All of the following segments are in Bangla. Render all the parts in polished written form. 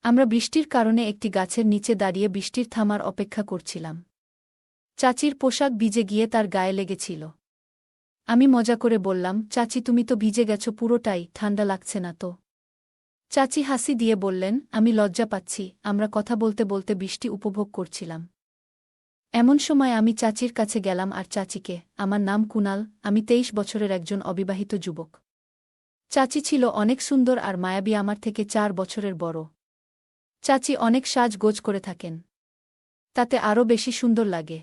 আমরা বৃষ্টির কারণে একটি গাছের নিচে দাঁড়িয়ে বৃষ্টির থামার অপেক্ষা করছিলাম। চাচির পোশাক ভিজে গিয়ে তার গায়ে লেগেছিল। আমি মজা করে বললাম, চাচি তুমি তো ভিজে গেছ পুরোটাই, ঠান্ডা লাগছে না তো? চাচি হাসি দিয়ে বললেন, আমি লজ্জা পাচ্ছি, আমরা কথা বলতে বলতে বৃষ্টি উপভোগ করছিলাম। এমন সময় আমি চাচির কাছে গেলাম আর চাচিকে, আমার নাম কুনাল, আমি 23 বছরের একজন অবিবাহিত যুবক। চাচি ছিল অনেক সুন্দর আর মায়াবী, আমার থেকে 4 বছরের বড়। চাচি অনেক সাজগোজ করে থাকেন, তাতে আরও বেশি সুন্দর লাগে।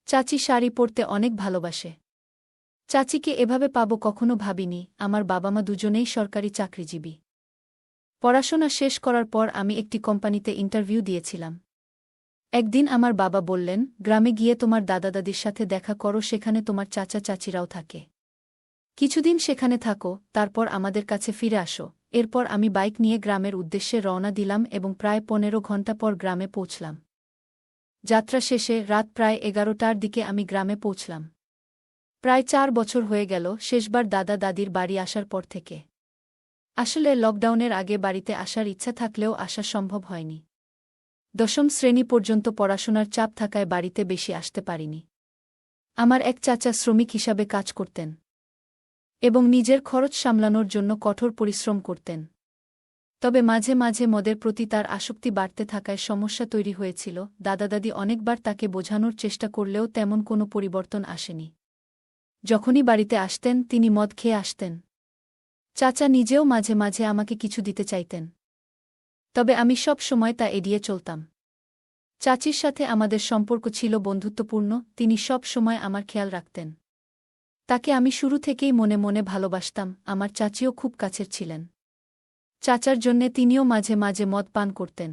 চাচি শাড়ি পরতে অনেক ভালোবাসে। চাচিকে এভাবে পাবো কখনো ভাবিনি। আমার বাবা মা দুজনেই সরকারি চাকরিজীবী। পড়াশোনা শেষ করার পর আমি একটি কোম্পানিতে ইন্টারভিউ দিয়েছিলাম। একদিন আমার বাবা বললেন, গ্রামে গিয়ে তোমার দাদা দাদির সাথে দেখা করো, সেখানে তোমার চাচা চাচিরাও থাকে। কিছুদিন সেখানে থাকো, তারপর আমাদের কাছে ফিরে আসো। এরপর আমি বাইক নিয়ে গ্রামের উদ্দেশ্যে রওনা দিলাম এবং প্রায় 15 ঘণ্টা পর গ্রামে পৌঁছলাম। যাত্রা শেষে রাত প্রায় 11টার দিকে আমি গ্রামে পৌঁছলাম। প্রায় 4 বছর হয়ে গেল শেষবার দাদা দাদির বাড়ি আসার পর থেকে। আসলে লকডাউনের আগে বাড়িতে আসার ইচ্ছা থাকলেও আসা সম্ভব হয়নি। 10ম শ্রেণী পর্যন্ত পড়াশোনার চাপ থাকায় বাড়িতে বেশি আসতে পারিনি। আমার এক চাচা শ্রমিক হিসাবে কাজ করতেন এবং নিজের খরচ সামলানোর জন্য কঠোর পরিশ্রম করতেন। তবে মাঝে মাঝে মদের প্রতি তার আসক্তি বাড়তে থাকায় সমস্যা তৈরি হয়েছিল। দাদা দাদি অনেকবার তাকে বোঝানোর চেষ্টা করলেও তেমন কোনো পরিবর্তন আসেনি। যখনই বাড়িতে আসতেন তিনি মদ খেয়ে আসতেন। চাচা নিজেও মাঝে মাঝে আমাকে কিছু দিতে চাইতেন, তবে আমি সব সময় তা এড়িয়ে চলতাম। চাচির সাথে আমাদের সম্পর্ক ছিল বন্ধুত্বপূর্ণ, তিনি সব সময় আমার খেয়াল রাখতেন। তাকে আমি শুরু থেকেই মনে মনে ভালোবাসতাম। আমার চাচিও খুব কাছের ছিলেন। চাচার জন্যে তিনিও মাঝে মাঝে মদ পান করতেন।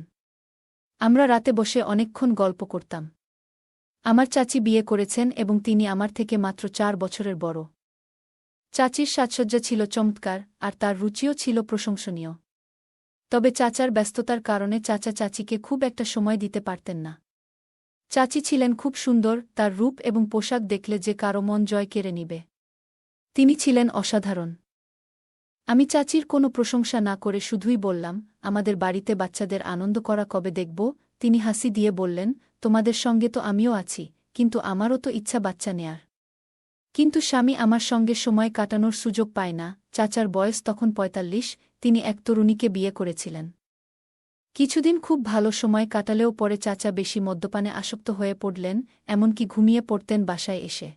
আমরা রাতে বসে অনেকক্ষণ গল্প করতাম। আমার চাচি বিয়ে করেছেন এবং তিনি আমার থেকে মাত্র 4 বছরের বড়। চাচির সাজসজ্জা ছিল চমৎকার আর তার রুচিও ছিল প্রশংসনীয়। তবে চাচার ব্যস্ততার কারণে চাচা চাচিকে খুব একটা সময় দিতে পারতেন না। চাচি ছিলেন খুব সুন্দর, তার রূপ এবং পোশাক দেখলে যে কারো মন জয় কেড়ে নিবে। তিনি ছিলেন অসাধারণ। আমি চাচির কোনো প্রশংসা না করে শুধুই বললাম, আমাদের বাড়িতে বাচ্চাদের আনন্দ করা কবে দেখব? তিনি হাসি দিয়ে বললেন, তোমাদের সঙ্গে তো আমিও আছি, কিন্তু আমারও তো ইচ্ছা বাচ্চা নেয়ার। কিন্তু স্বামী আমার সঙ্গে সময় কাটানোর সুযোগ পায় না। চাচার বয়স তখন 45, তিনি এক তরুণীকে বিয়ে করেছিলেন। কিছুদিন খুব ভালো সময় কাটালেও পরে চাচা বেশি মদ্যপানে আসক্ত হয়ে পড়লেন, এমনকি ঘুমিয়ে পড়তেন বাসায় এসে।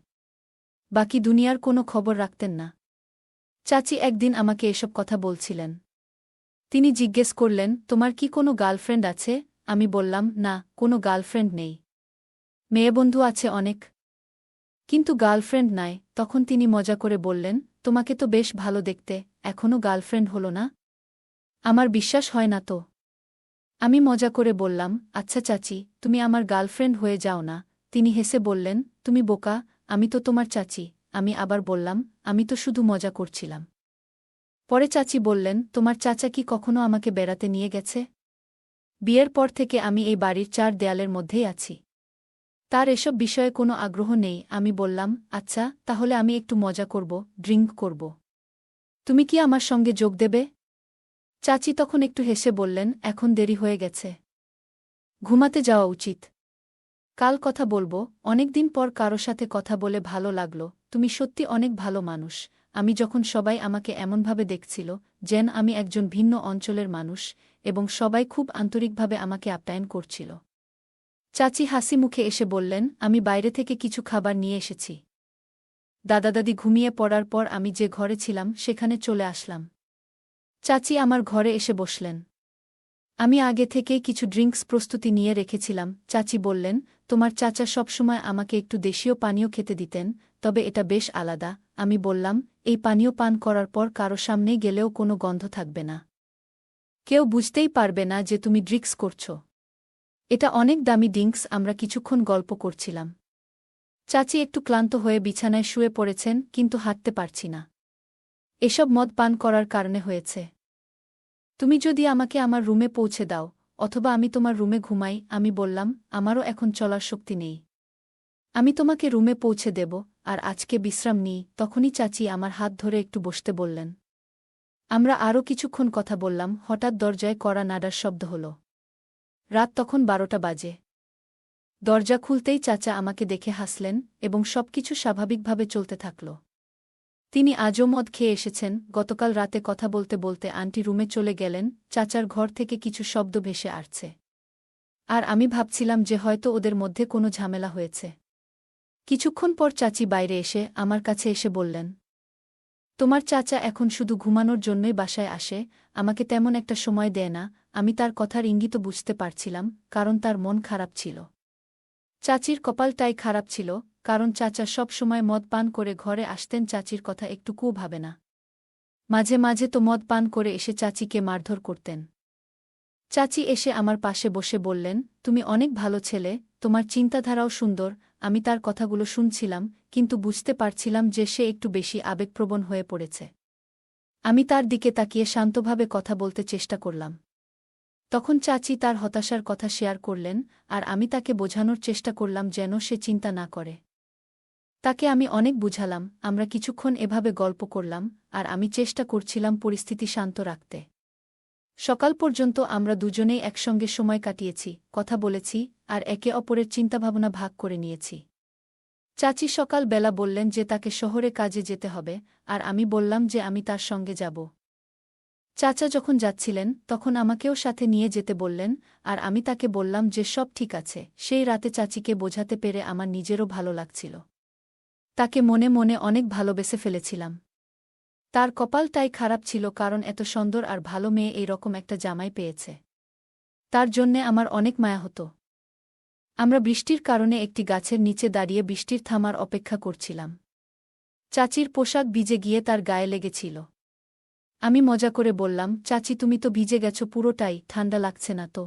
বাকি দুনিয়ার কোনো খবর রাখতেন না। চাচি একদিন আমাকে এসব কথা বলছিলেন। তিনি জিজ্ঞেস করলেন, তোমার কি কোনো গার্লফ্রেন্ড আছে? আমি বললাম, না, কোনো গার্লফ্রেন্ড নেই। মেয়েবন্ধু আছে অনেক, কিন্তু গার্লফ্রেন্ড নাই। তখন তিনি মজা করে বললেন, তোমাকে তো বেশ ভালো দেখতে, এখনও গার্লফ্রেন্ড হলো না? আমার বিশ্বাস হয় না তো। আমি মজা করে বললাম, আচ্ছা চাচি, তুমি আমার গার্লফ্রেন্ড হয়ে যাও না। তিনি হেসে বললেন, তুমি বোকা, আমি তো তোমার চাচি। আমি আবার বললাম, আমি তো শুধু মজা করছিলাম। পরে চাচি বললেন, তোমার চাচা কি কখনো আমাকে বেড়াতে নিয়ে গেছে? বিয়ের পর থেকে আমি এই বাড়ির 4 দেয়ালের মধ্যেই আছি। তার এসব বিষয়ে কোনো আগ্রহ নেই। আমি বললাম, আচ্ছা, তাহলে আমি একটু মজা করব, ড্রিঙ্ক করব। তুমি কি আমার সঙ্গে যোগ দেবে? চাচি তখন একটু হেসে বললেন, এখন দেরি হয়ে গেছে, ঘুমাতে যাওয়া উচিত। কাল কথা বলবো। অনেকদিন পর কারো সাথে কথা বলে ভালো লাগলো। তুমি সত্যি অনেক ভালো মানুষ। আমি যখন সবাই আমাকে এমনভাবে দেখছিল যেন আমি একজন ভিন্ন অঞ্চলের মানুষ, এবং সবাই খুব আন্তরিকভাবে আমাকে আপ্যায়ন করছিল। চাচি হাসি মুখে এসে বললেন, আমি বাইরে থেকে কিছু খাবার নিয়ে এসেছি। দাদা দাদি ঘুমিয়ে পড়ার পর আমি যে ঘরে ছিলাম সেখানে চলে আসলাম। চাচি আমার ঘরে এসে বসলেন। আমি আগে থেকেই কিছু ড্রিঙ্কস প্রস্তুতি নিয়ে রেখেছিলাম। চাচি বললেন, তোমার চাচা সবসময় আমাকে একটু দেশীয় পানীয় খেতে দিতেন, তবে এটা বেশ আলাদা। আমি বললাম, এই পানীয় পান করার পর কারো সামনে গেলেও কোনো গন্ধ থাকবে না। কেউ বুঝতেই পারবে না যে তুমি ড্রিঙ্কস করছ। এটা অনেক দামি ড্রিঙ্কস। আমরা কিছুক্ষণ গল্প করছিলাম। চাচি একটু ক্লান্ত হয়ে বিছানায় শুয়ে পড়েছেন, কিন্তু হাঁটতে পারছি না। এসব মদ পান করার কারণে হয়েছে। তুমি যদি আমাকে আমার রুমে পৌঁছে দাও, অথবা আমি তোমার রুমে ঘুমাই। আমি বললাম, আমারও এখন চলার শক্তি নেই। আমি তোমাকে রুমে পৌঁছে দেব, আর আজকে বিশ্রাম নিই। তখনই চাচি আমার হাত ধরে একটু বসতে বললেন। আমরা আরও কিছুক্ষণ কথা বললাম, হঠাৎ দরজায় কড়া নাড়ার শব্দ হল। রাত তখন 12টা বাজে। দরজা খুলতেই চাচা আমাকে দেখে হাসলেন এবং সবকিছু স্বাভাবিকভাবে চলতে থাকল। তিনি আজও মদ খেয়ে এসেছেন। গতকাল রাতে কথা বলতে বলতে আন্টি রুমে চলে গেলেন। চাচার ঘর থেকে কিছু শব্দ ভেসে আসছে। আর আমি ভাবছিলাম যে হয়তো ওদের মধ্যে কোনো ঝামেলা হয়েছে। কিছুক্ষণ পর চাচি বাইরে এসে আমার কাছে এসে বললেন, তোমার চাচা এখন শুধু ঘুমানোর জন্যই বাসায় আসে, আমাকে তেমন একটা সময় দেয় না। আমি তার কথার ইঙ্গিত বুঝতে পারছিলাম, কারণ তার মন খারাপ ছিল। চাচির কপালটাই খারাপ ছিল, কারণ চাচা সব সময় মদ পান করে ঘরে আসতেন। চাচির কথা একটুকুও ভাবে না। মাঝে মাঝে তো মদ পান করে এসে চাচিকে মারধর করতেন। চাচি এসে আমার পাশে বসে বললেন, তুমি অনেক ভালো ছেলে, তোমার চিন্তাধারাও সুন্দর। আমি তার কথাগুলো শুনছিলাম, কিন্তু বুঝতে পারছিলাম যে সে একটু বেশি আবেগপ্রবণ হয়ে পড়েছে। আমি তার দিকে তাকিয়ে শান্তভাবে কথা বলতে চেষ্টা করলাম। তখন চাচি তার হতাশার কথা শেয়ার করলেন, আর আমি তাকে বোঝানোর চেষ্টা করলাম যেন সে চিন্তা না করে। তাকে আমি অনেক বুঝালাম। আমরা কিছুক্ষণ এভাবে গল্প করলাম, আর আমি চেষ্টা করছিলাম পরিস্থিতি শান্ত রাখতে। সকাল পর্যন্ত আমরা দুজনেই একসঙ্গে সময় কাটিয়েছি, কথা বলেছি, আর একে অপরের চিন্তাভাবনা ভাগ করে নিয়েছি। চাচি সকাল বেলা বললেন যে তাকে শহরে কাজে যেতে হবে, আর আমি বললাম যে আমি তার সঙ্গে যাব। চাচা যখন যাচ্ছিলেন তখন আমাকেও সাথে নিয়ে যেতে বললেন, আর আমি তাকে বললাম যে সব ঠিক আছে। সেই রাতে চাচিকে বোঝাতে পেরে আমার নিজেরও ভালো লাগছিল। তাকে মনে মনে অনেক ভালোবেসে ফেলেছিলাম। তার কপালটাই খারাপ ছিল, কারণ এত সুন্দর আর ভালো মেয়ে এই রকম একটা জামাই পেয়েছে। তার জন্যে আমার অনেক মায়া হতো। আমরা বৃষ্টির কারণে একটি গাছের নিচে দাঁড়িয়ে বৃষ্টির থামার অপেক্ষা করছিলাম। চাচির পোশাক ভিজে গিয়ে তার গায়ে লেগেছিল। আমি মজা করে বললাম, চাচি তুমি তো ভিজে গেছো পুরোটাই, ঠান্ডা লাগছে না তো?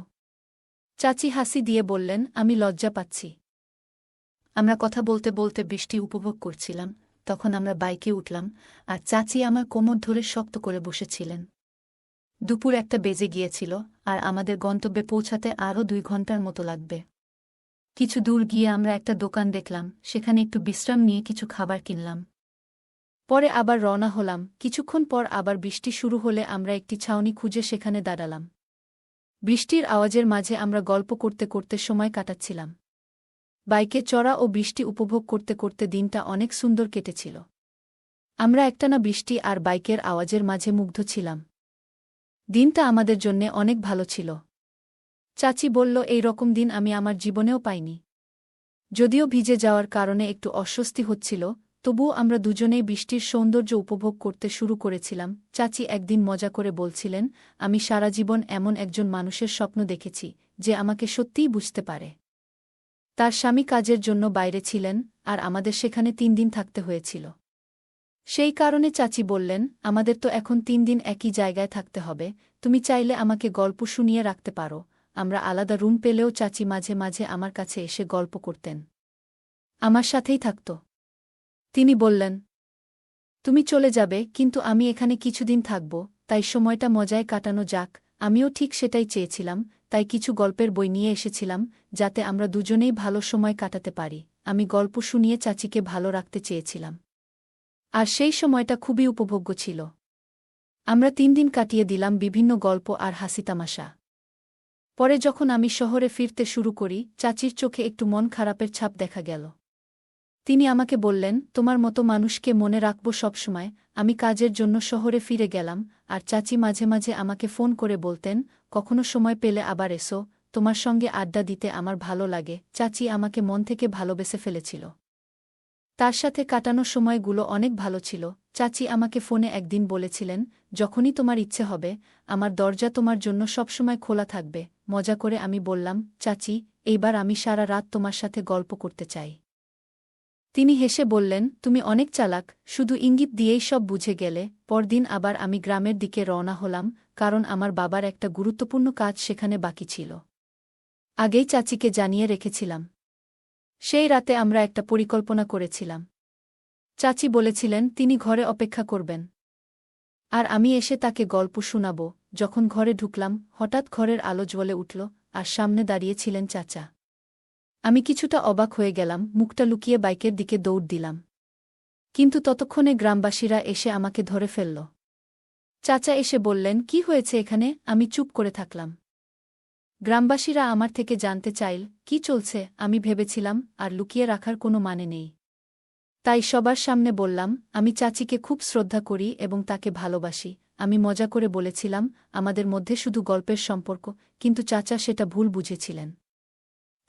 চাচি হাসি দিয়ে বললেন, আমি লজ্জা পাচ্ছি। আমরা কথা বলতে বলতে বৃষ্টি উপভোগ করছিলাম। তখন আমরা বাইকে উঠলাম, আর চাচি আমার কোমর ধরে শক্ত করে বসেছিলেন। দুপুর 1টা বেজে গিয়েছিল, আর আমাদের গন্তব্যে পৌঁছাতে আরও 2 ঘন্টার মতো লাগবে। কিছু দূর গিয়ে আমরা একটা দোকান দেখলাম, সেখানে একটু বিশ্রাম নিয়ে কিছু খাবার কিনলাম। পরে আবার রওনা হলাম। কিছুক্ষণ পর আবার বৃষ্টি শুরু হলে আমরা একটি ছাউনি খুঁজে সেখানে দাঁড়ালাম। বৃষ্টির আওয়াজের মাঝে আমরা গল্প করতে করতে সময় কাটাচ্ছিলাম। বাইকে চড়া ও বৃষ্টি উপভোগ করতে করতে দিনটা অনেক সুন্দর কেটেছিল। আমরা একটানা বৃষ্টি আর বাইকের আওয়াজের মাঝে মুগ্ধ ছিলাম। দিনটা আমাদের জন্যে অনেক ভালো ছিল। চাচি বলল, এই রকম দিন আমি আমার জীবনেও পাইনি। যদিও ভিজে যাওয়ার কারণে একটু অস্বস্তি হচ্ছিল, তবুও আমরা দুজনেই বৃষ্টির সৌন্দর্য উপভোগ করতে শুরু করেছিলাম। চাচি একদিন মজা করে বলছিলেন, আমি সারা জীবন এমন একজন মানুষের স্বপ্ন দেখেছি যে আমাকে সত্যিই বুঝতে পারে। তার স্বামী কাজের জন্য বাইরে ছিলেন, আর আমাদের সেখানে 3 দিন থাকতে হয়েছিল। সেই কারণে চাচি বললেন, আমাদের তো এখন 3 দিন একই জায়গায় থাকতে হবে, তুমি চাইলে আমাকে গল্প শুনিয়ে রাখতে পারো। আমরা আলাদা রুম পেলেও চাচি মাঝে মাঝে আমার কাছে এসে গল্প করতেন। আমার সাথেই থাকত। তিনি বললেন, তুমি চলে যাবে, কিন্তু আমি এখানে কিছুদিন থাকব, তাই সময়টা মজায় কাটানো যাক। আমিও ঠিক সেটাই চেয়েছিলাম, তাই কিছু গল্পের বই নিয়ে এসেছিলাম, যাতে আমরা দুজনেই ভালো সময় কাটাতে পারি। আমি গল্প শুনিয়ে চাচিকে ভালো রাখতে চেয়েছিলাম। আর সেই সময়টা খুবই উপভোগ্য ছিল। আমরা 3 দিন কাটিয়ে দিলাম বিভিন্ন গল্প আর হাসিতামাশা। পরে যখন আমি শহরে ফিরতে শুরু করি, চাচির চোখে একটু মন খারাপের ছাপ দেখা গেল। তিনি আমাকে বললেন, তোমার মতো মানুষকে মনে রাখব সবসময়। আমি কাজের জন্য শহরে ফিরে গেলাম, আর চাচি মাঝে মাঝে আমাকে ফোন করে বলতেন, কখনো সময় পেলে আবার এসো, তোমার সঙ্গে আড্ডা দিতে আমার ভালো লাগে। চাচি আমাকে মন থেকে ভালোবেসে ফেলেছিল। তার সাথে কাটানো সময়গুলো অনেক ভালো ছিল। চাচি আমাকে ফোনে একদিন বলেছিলেন, যখনই তোমার ইচ্ছে হবে, আমার দরজা তোমার জন্য সবসময় খোলা থাকবে। মজা করে আমি বললাম, চাচি, এইবার আমি সারা রাত তোমার সাথে গল্প করতে চাই। তিনি হেসে বললেন, তুমি অনেক চালাক, শুধু ইঙ্গিত দিয়েই সব বুঝে গেলে। পরদিন আবার আমি গ্রামের দিকে রওনা হলাম, কারণ আমার বাবার একটা গুরুত্বপূর্ণ কাজ সেখানে বাকি ছিল। আগেই চাচিকে জানিয়ে রেখেছিলাম। সেই রাতে আমরা একটা পরিকল্পনা করেছিলাম। চাচি বলেছিলেন তিনি ঘরে অপেক্ষা করবেন, আর আমি এসে তাকে গল্প শোনাব। যখন ঘরে ঢুকলাম, হঠাৎ ঘরের আলো জ্বলে উঠল, আর সামনে দাঁড়িয়েছিলেন চাচা। আমি কিছুটা অবাক হয়ে গেলাম, মুখটা লুকিয়ে বাইকের দিকে দৌড় দিলাম। কিন্তু ততক্ষণে গ্রামবাসীরা এসে আমাকে ধরে ফেলল। চাচা এসে বললেন, কি হয়েছে এখানে? আমি চুপ করে থাকলাম। গ্রামবাসীরা আমার থেকে জানতে চাইল, কি চলছে। আমি ভেবেছিলাম আর লুকিয়ে রাখার কোনো মানে নেই। তাই সবার সামনে বললাম, আমি চাচিকে খুব শ্রদ্ধা করি এবং তাকে ভালোবাসি। আমি মজা করে বলেছিলাম, আমাদের মধ্যে শুধু গল্পের সম্পর্ক, কিন্তু চাচা সেটা ভুল বুঝেছিলেন।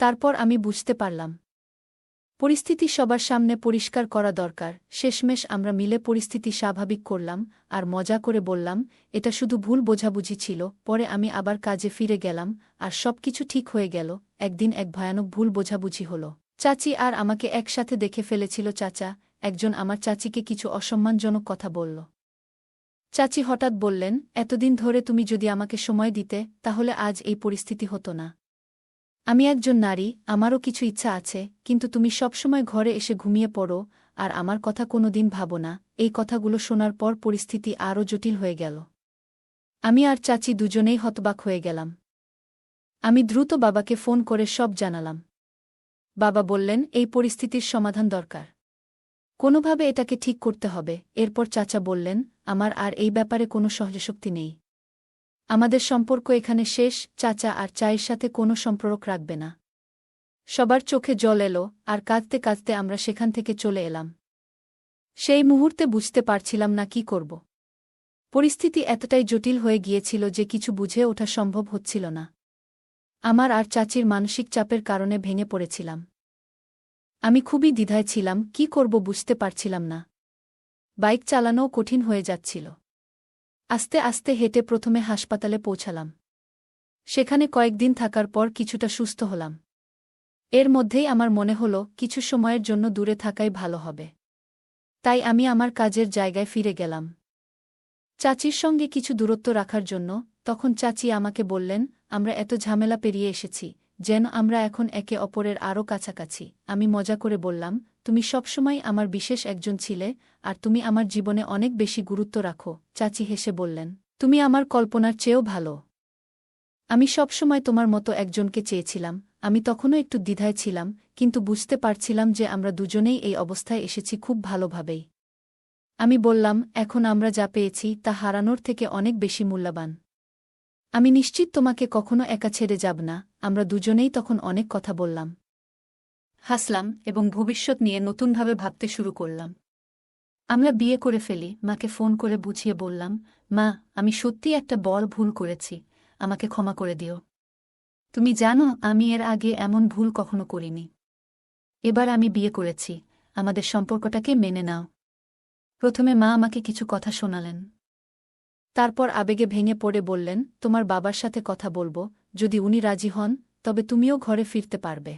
তারপর আমি বুঝতে পারলাম, পরিস্থিতি সবার সামনে পরিষ্কার করা দরকার। শেষমেশ আমরা মিলে পরিস্থিতি স্বাভাবিক করলাম আর মজা করে বললাম, এটা শুধু ভুল বোঝাবুঝি ছিল। পরে আমি আবার কাজে ফিরে গেলাম আর সবকিছু ঠিক হয়ে গেল। একদিন এক ভয়ানক ভুল বোঝাবুঝি হল। চাচি আর আমাকে একসাথে দেখে ফেলেছিল। একজন আমার চাচিকে কিছু অসম্মানজনক কথা বলল। চাচি হঠাৎ বললেন, এতদিন ধরে তুমি যদি আমাকে সময় দিতে, তাহলে আজ এই পরিস্থিতি হতো না। আমি একজন নারী, আমারও কিছু ইচ্ছা আছে, কিন্তু তুমি সবসময় ঘরে এসে ঘুমিয়ে পড়ো আর আমার কথা কোনোদিন ভাবো না। এই কথাগুলো শোনার পর পরিস্থিতি আরও জটিল হয়ে গেল। আমি আর চাচি দুজনেই হতবাক হয়ে গেলাম। আমি দ্রুত বাবাকে ফোন করে সব জানালাম। বাবা বললেন, এই পরিস্থিতির সমাধান দরকার। কোনোভাবে এটাকে ঠিক করতে হবে। এরপর চাচা বললেন, আমার আর এই ব্যাপারে কোনো সহ্যশক্তি নেই। আমাদের সম্পর্ক এখানে শেষ। চাচা আর চায়ের সাথে কোনো সম্পর্ক রাখবে না। সবার চোখে জল এলো আর কাঁদতে কাঁদতে আমরা সেখান থেকে চলে এলাম। সেই মুহূর্তে বুঝতে পারছিলাম না কি করব। পরিস্থিতি এতটাই জটিল হয়ে গিয়েছিল যে কিছু বুঝে ওঠা সম্ভব হচ্ছিল না। আমার আর চাচির মানসিক চাপের কারণে ভেঙে পড়েছিলাম। আমি খুবই দ্বিধায় ছিলাম, কি করব বুঝতে পারছিলাম না। বাইক চালানোও কঠিন হয়ে যাচ্ছিল। আস্তে আস্তে হেঁটে প্রথমে হাসপাতালে পৌঁছালাম। সেখানে কয়েকদিন থাকার পর কিছুটা সুস্থ হলাম। এর মধ্যেই আমার মনে হল, কিছু সময়ের জন্য দূরে থাকাই ভালো হবে। তাই আমি আমার কাজের জায়গায় ফিরে গেলাম, চাচির সঙ্গে কিছু দূরত্ব রাখার জন্য। তখন চাচি আমাকে বললেন, আমরা এত ঝামেলা পেরিয়ে এসেছি, যেন আমরা এখন একে অপরের আরও কাছাকাছি। আমি মজা করে বললাম, তুমি সবসময় আমার বিশেষ একজন ছিলে আর তুমি আমার জীবনে অনেক বেশি গুরুত্ব রাখো। চাচি হেসে বললেন, তুমি আমার কল্পনার চেয়েও ভালো। আমি সবসময় তোমার মতো একজনকে চেয়েছিলাম। আমি তখনও একটু দ্বিধায় ছিলাম, কিন্তু বুঝতে পারছিলাম যে আমরা দুজনেই এই অবস্থায় এসেছি খুব ভালোভাবেই। আমি বললাম, এখন আমরা যা পেয়েছি তা হারানোর থেকে অনেক বেশি মূল্যবান। আমি নিশ্চিত তোমাকে কখনো একা ছেড়ে যাব না। আমরা দুজনেই তখন অনেক কথা বললাম, হাসলাম এবং ভবিষ্যৎ নিয়ে নতুনভাবে ভাবতে শুরু করলাম। আমরা বিয়ে করে ফেলি। মাকে ফোন করে বুঝিয়ে বললাম, মা, আমি সত্যি একটা বড় ভুল করেছি, আমাকে ক্ষমা করে দিও। তুমি জানো, আমি এর আগে এমন ভুল কখনো করিনি। এবার আমি বিয়ে করেছি, আমাদের সম্পর্কটাকে মেনে নাও। প্রথমে মা আমাকে কিছু কথা শোনালেন। তারপর আবেগে ভেঙে পড়ে বললেন, তোমার বাবার সাথে কথা বলবো, যদি উনি রাজি হন তবে তুমিও ঘরে ফিরতে পারবে।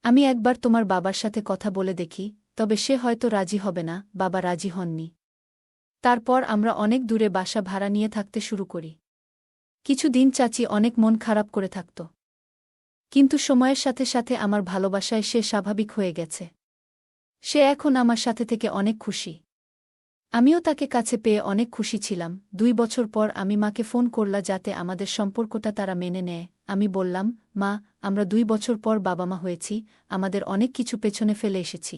আমি একবার তোমার বাবার সাথে কথা বলে দেখি, তবে সে হয়তো রাজি হবে না। বাবা রাজি হননি। তারপর আমরা অনেক দূরে বাসা ভাড়া নিয়ে থাকতে শুরু করি। কিছুদিন চাচি অনেক মন খারাপ করে থাকত, কিন্তু সময়ের সাথে সাথে আমার ভালোবাসায় সে স্বাভাবিক হয়ে গেছে। সে এখন আমার সাথে থেকে অনেক খুশি। আমিও তাকে কাছে পেয়ে অনেক খুশি ছিলাম। 2 বছর পর আমি মাকে ফোন করলা যাতে আমাদের সম্পর্কটা তারা মেনে নেয়। আমি বললাম, মা, আমরা 2 বছর পর বাবা মা হয়েছি, আমাদের অনেক কিছু পেছনে ফেলে এসেছি।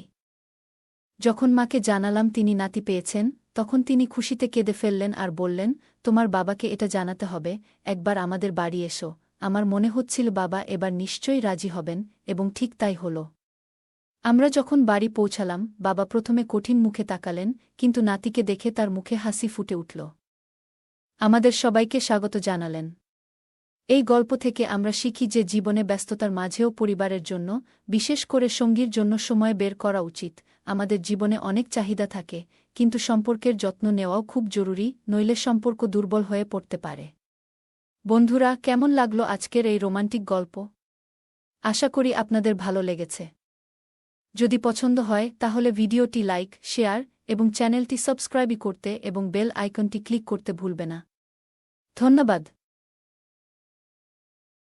যখন মাকে জানালাম তিনি নাতি পেয়েছেন, তখন তিনি খুশিতে কেঁদে ফেললেন আর বললেন, তোমার বাবাকে এটা জানাতে হবে, একবার আমাদের বাড়ি এসো। আমার মনে হচ্ছিল বাবা এবার নিশ্চয়ই রাজি হবেন, এবং ঠিক তাই হল। আমরা যখন বাড়ি পৌঁছালাম, বাবা প্রথমে কঠিন মুখে তাকালেন, কিন্তু নাতিকে দেখে তার মুখে হাসি ফুটে উঠল। আমাদের সবাইকে স্বাগত জানালেন। এই গল্প থেকে আমরা শিখি যে জীবনে ব্যস্ততার মাঝেও পরিবারের জন্য, বিশেষ করে সঙ্গীর জন্য সময় বের করা উচিত। আমাদের জীবনে অনেক চাহিদা থাকে, কিন্তু সম্পর্কের যত্ন নেওয়াও খুব জরুরি, নইলে সম্পর্ক দুর্বল হয়ে পড়তে পারে। বন্ধুরা, কেমন লাগলো আজকের এই রোমান্টিক গল্প? আশা করি আপনাদের ভালো লেগেছে। যদি পছন্দ হয় তাহলে ভিডিওটি লাইক, শেয়ার এবং চ্যানেলটি সাবস্ক্রাইব করতে এবং বেল আইকনটি ক্লিক করতে ভুলবে না। ধন্যবাদ।